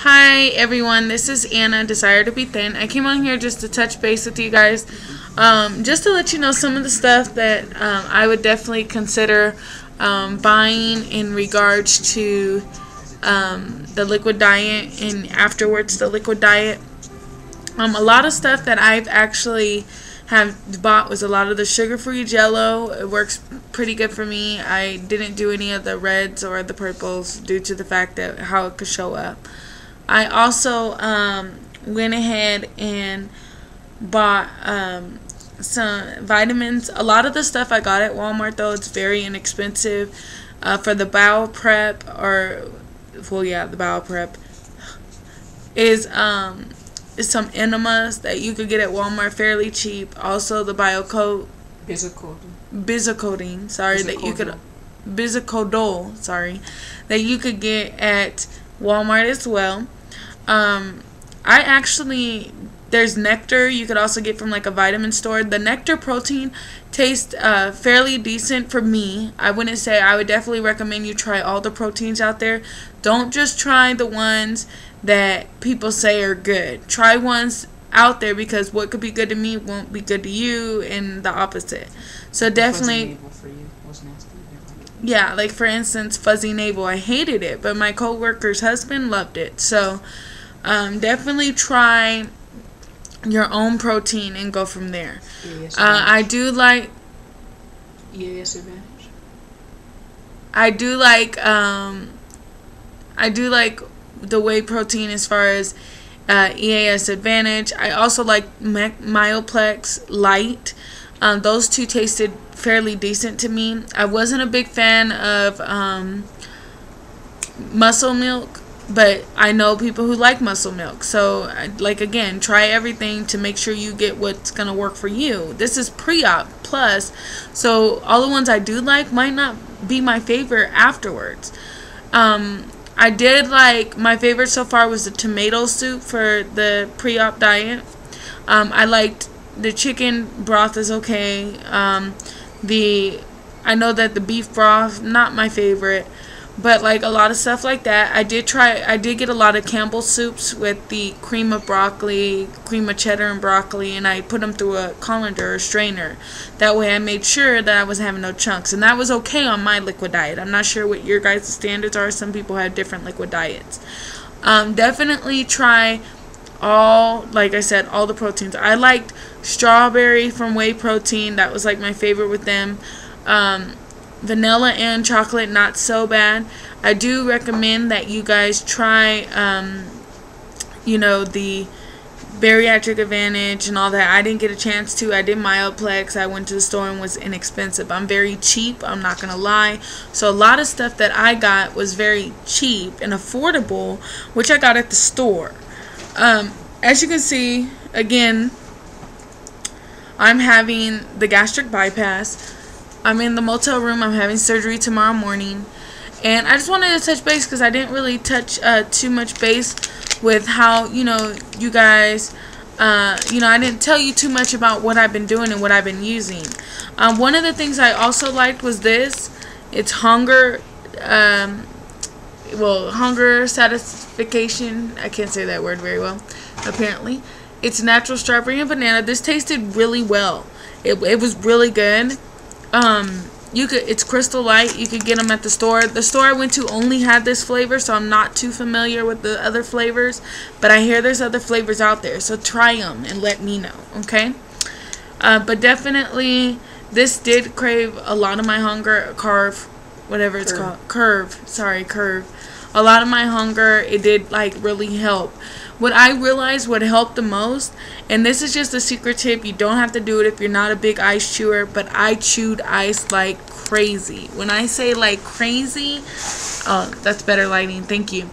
Hi everyone, this is Anna, Desire to Be Thin. I came on here just to touch base with you guys, just to let you know some of the stuff that I would definitely consider buying in regards to the liquid diet and afterwards the liquid diet. A lot of stuff that I've actually have bought was a lot of the sugar-free Jello. It works pretty good for me. I didn't do any of the reds or the purples due to the fact that how it could show up. I also went ahead and bought some vitamins. A lot of the stuff I got at Walmart, though, it's very inexpensive. For the bowel prep, the bowel prep is some enemas that you could get at Walmart fairly cheap. Also the Bizocodol, that you could get at Walmart as well. There's Nectar you could also get from like a vitamin store. The Nectar protein tastes fairly decent for me. I wouldn't say, I would definitely recommend you try all the proteins out there. Don't just try the ones that people say are good. Try ones out there, because what could be good to me won't be good to you, and the opposite. So definitely, yeah, like for instance, Fuzzy Navel, I hated it, but my co-worker's husband loved it. So definitely try your own protein and go from there. I do like the whey protein as far as EAS Advantage. I also like Myoplex Light. Those two tasted fairly decent to me. I wasn't a big fan of Muscle Milk, but I know people who like Muscle Milk. So, again, try everything to make sure you get what's going to work for you. This is pre-op plus, so all the ones I do like might not be my favorite afterwards. I did like, my favorite so far was the tomato soup for the pre-op diet. I liked the chicken broth is okay. I know that the beef broth, not my favorite, but like a lot of stuff like that. I did get a lot of Campbell's soups with the cream of broccoli, cream of cheddar and broccoli, and I put them through a colander or strainer. That way I made sure that I was having no chunks, and that was okay on my liquid diet. I'm not sure what your guys' standards are. Some people have different liquid diets. Definitely try like I said, all the proteins. I liked strawberry from Whey Protein. That was like my favorite with them. Vanilla and chocolate, not so bad. I do recommend that you guys try the Bariatric Advantage and all that. I didn't get a chance to. I did Myoplex. I went to the store and was inexpensive. I'm very cheap, I'm not gonna lie. So a lot of stuff that I got was very cheap and affordable, which I got at the store. As you can see, again, I'm having the gastric bypass. I'm in the motel room. I'm having surgery tomorrow morning. And I just wanted to touch base because I didn't really touch too much base with how, you guys, I didn't tell you too much about what I've been doing and what I've been using. One of the things I also liked was this. It's hunger satisfaction. I can't say that word very well, apparently. It's natural strawberry and banana. This tasted really well. It was really good. It's Crystal Light. You could get them at the store. The store I went to only had this flavor, so I'm not too familiar with the other flavors, but I hear there's other flavors out there, so try them and let me know, okay? But definitely, this did crave a lot of my hunger, curve. A lot of my hunger, it did really help. What I realized would help the most, and this is just a secret tip, you don't have to do it if you're not a big ice chewer, but I chewed ice like crazy. When I say like crazy, that's better lighting, thank you.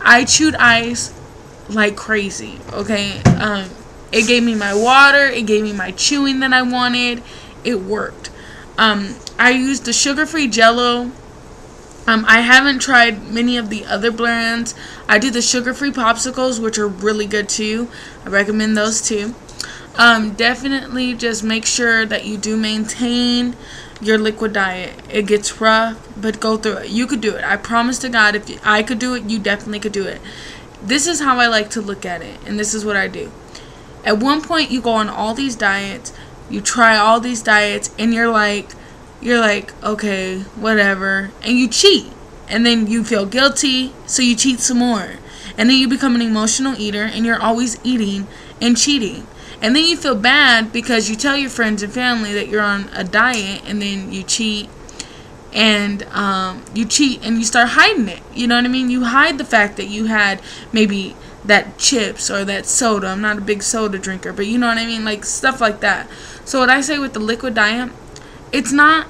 I chewed ice like crazy, okay? It gave me my water, it gave me my chewing that I wanted, it worked. I used the sugar-free Jello. I haven't tried many of the other brands. I do the sugar-free popsicles, which are really good too. I recommend those too. Definitely just make sure that you do maintain your liquid diet. It gets rough, but go through it. You could do it. I promise to God, if I could do it, you definitely could do it. this is how I like to look at it, and this is what I do. At one point, you go on all these diets, you try all these diets, and you're like, okay, whatever, and you cheat, and then you feel guilty, so you cheat some more, and then you become an emotional eater, and you're always eating and cheating, and then you feel bad because you tell your friends and family that you're on a diet, and then you cheat, and you start hiding it. You know what I mean? You hide the fact that you had maybe that chips or that soda. I'm not a big soda drinker, but you know what I mean, like stuff like that. So what I say with the liquid diet, it's not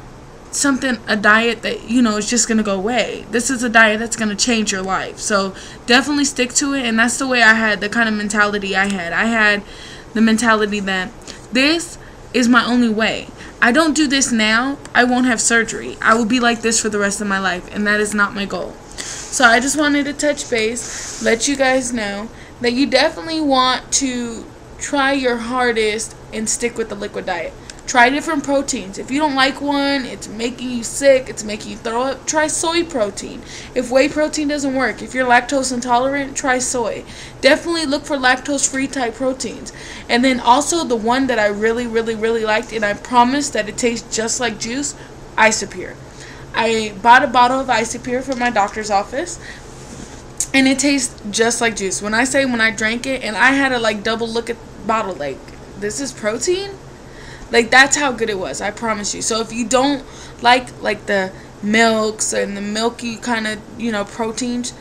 a diet that, you know, is just gonna go away. This is a diet that's gonna change your life. So definitely stick to it. And that's the way I had, the kind of mentality I had the mentality that this is my only way. I don't do this now, I won't have surgery. I will be like this for the rest of my life, and that is not my goal. So I just wanted to touch base, let you guys know that you definitely want to try your hardest and stick with the liquid diet. Try different proteins. If you don't like one, it's making you sick, it's making you throw up, try soy protein. If whey protein doesn't work, if you're lactose intolerant, try soy. Definitely look for lactose-free type proteins. And then also the one that I really liked, and I promise that it tastes just like juice, Isopure. I bought a bottle of Isopure from my doctor's office, and it tastes just like juice. When I drank it, and I had to like double look at the bottle, like, this is protein? Like, that's how good it was, I promise you. So if you don't like the milks and the milky kind of, you know, proteins,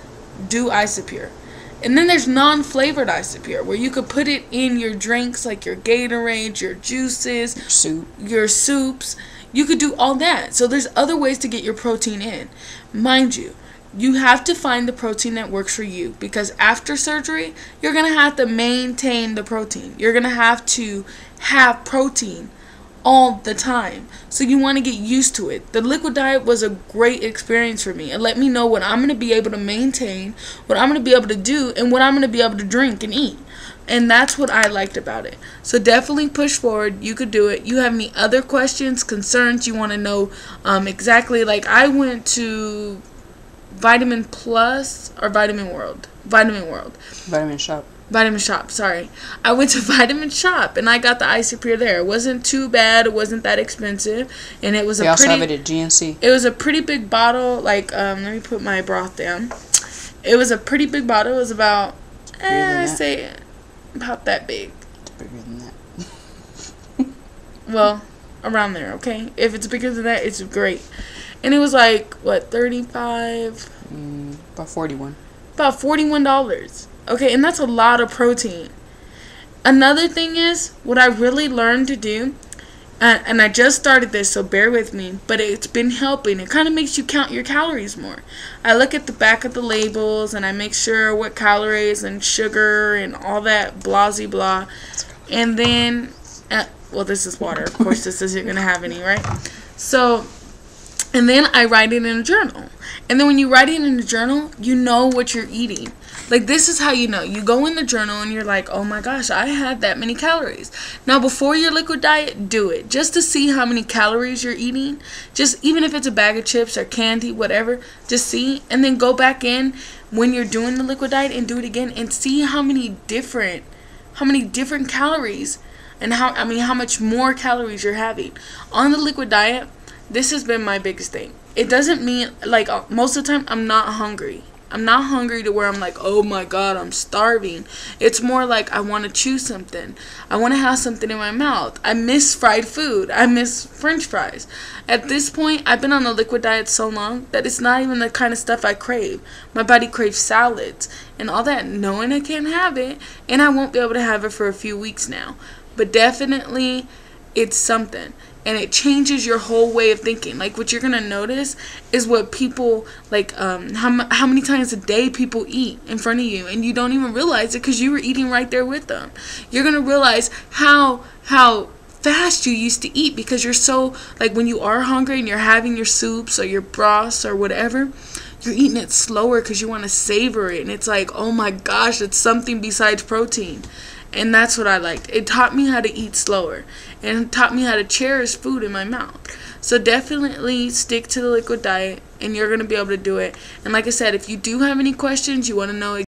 do Isopure. And then there's non-flavored Isopure, where you could put it in your drinks, like your Gatorade, your juices, your soups. You could do all that. So there's other ways to get your protein in. Mind you, you have to find the protein that works for you, because after surgery, you're going to have to maintain the protein. You're going to have protein all the time. So you want to get used to it. The liquid diet was a great experience for me. It let me know what I'm going to be able to maintain, what I'm going to be able to do, and what I'm going to be able to drink and eat. And that's what I liked about it. So definitely push forward. You could do it. You have any other questions, concerns, you want to know exactly, like I went to Vitamin Plus or Vitamin World? Vitamin Shop, sorry. I went to Vitamin Shop, and I got the Isopure there. It wasn't too bad. It wasn't that expensive. And it was they also have it at GNC. It was a pretty big bottle. Like, let me put my broth down. It was a pretty big bottle. It was about, say, about that big. It's bigger than that. Well, around there, okay? If it's bigger than that, it's great. And it was like, what, 35? About 41. About $41. Okay, and that's a lot of protein. Another thing is, what I really learned to do, and I just started this, so bear with me, but it's been helping. It kind of makes you count your calories more. I look at the back of the labels, and I make sure what calories and sugar and all that blasey blah. And then, well, this is water. Of course, this isn't going to have any, right? So, and then I write it in a journal. And then when you write it in a journal, you know what you're eating. Like, this is how you know. You go in the journal and you're like, oh my gosh, I had that many calories. Now, before your liquid diet, do it. Just to see how many calories you're eating. Just, even if it's a bag of chips or candy, whatever, just see. And then go back in when you're doing the liquid diet and do it again and see how many different calories and how much more calories you're having. On the liquid diet, this has been my biggest thing. It doesn't mean, like, most of the time, I'm not hungry. I'm not hungry to where I'm like, oh my god, I'm starving. It's more like I want to chew something. I want to have something in my mouth. I miss fried food. I miss french fries. At this point, I've been on a liquid diet so long that it's not even the kind of stuff I crave. My body craves salads and all that, knowing I can't have it, and I won't be able to have it for a few weeks now. But definitely, it's something. And it changes your whole way of thinking. Like, what you're going to notice is what people, like, how many times a day people eat in front of you. And you don't even realize it because you were eating right there with them. You're going to realize how fast you used to eat because you're so, like, when you are hungry and you're having your soups or your broths or whatever, you're eating it slower because you want to savor it. And it's like, oh my gosh, it's something besides protein. And that's what I liked. It taught me how to eat slower. And it taught me how to cherish food in my mouth. So definitely stick to the liquid diet. And you're going to be able to do it. And like I said, if you do have any questions, you want to know